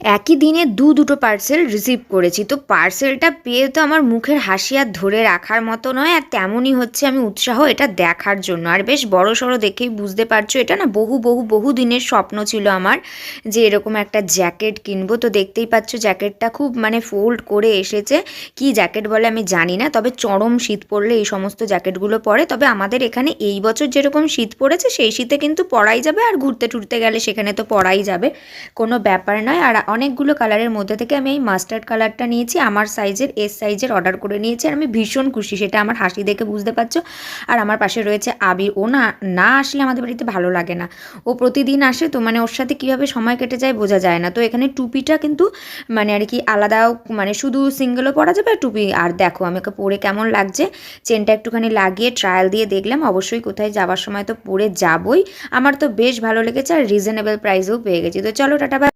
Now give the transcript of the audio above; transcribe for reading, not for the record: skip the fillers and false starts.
একই দিনে দুটো পার্সেল রিসিভ করেছি। তো পার্সেলটা পেয়ে তো আমার মুখের হাসি আর ধরে রাখার মতো নয়, আর তেমনই হচ্ছে আমি উৎসাহ এটা দেখার জন্য। আর বেশ বড়সড় দেখেই বুঝতে পারছো, এটা না বহু দিনের স্বপ্ন ছিল আমার যে এরকম একটা জ্যাকেট কিনবো। তো দেখতেই পাচ্ছ জ্যাকেটটা খুব মানে ফোল্ড করে এসেছে। কি জ্যাকেট বলে আমি জানি না, তবে চরম শীত পড়লে এই সমস্ত জ্যাকেটগুলো পরে। তবে আমাদের এখানে এই বছর যেরকম শীত পড়েছে সেই শীতে কিন্তু পরাই যাবে, আর ঘুরতে টুরতে গেলে সেখানে তো পরাই যাবে, কোনো ব্যাপার নয়। আর অনেকগুলো কালারের মধ্যে থেকে আমি এই মাস্টার্ড কালারটা নিয়েছি, আমার সাইজের, এস সাইজের অর্ডার করে নিয়েছি। আর আমি ভীষণ খুশি, সেটা আমার হাসি দেখে বুঝতে পারছো। আর আমার পাশে রয়েছে আবির, ও না না আসলে আমাদের বাড়িতে ভালো লাগে না। ও প্রতিদিন আসে, তো মানে ওর সাথে কীভাবে সময় কেটে যায় বোঝা যায় না। তো এখানে টুপিটা কিন্তু মানে আর কি আলাদাও, মানে শুধু সিঙ্গেলও পরা যাবে টুপি। আর দেখো আমি ওকে পরে কেমন লাগছে, চেনটা একটুখানি লাগিয়ে ট্রায়াল দিয়ে দেখলাম। অবশ্যই কোথায় যাওয়ার সময় তো পরে যাবই। আমার তো বেশ ভালো লেগেছে, আর রিজনেবল প্রাইসেও পেয়ে গেছি। তো চলো টাটা বাই।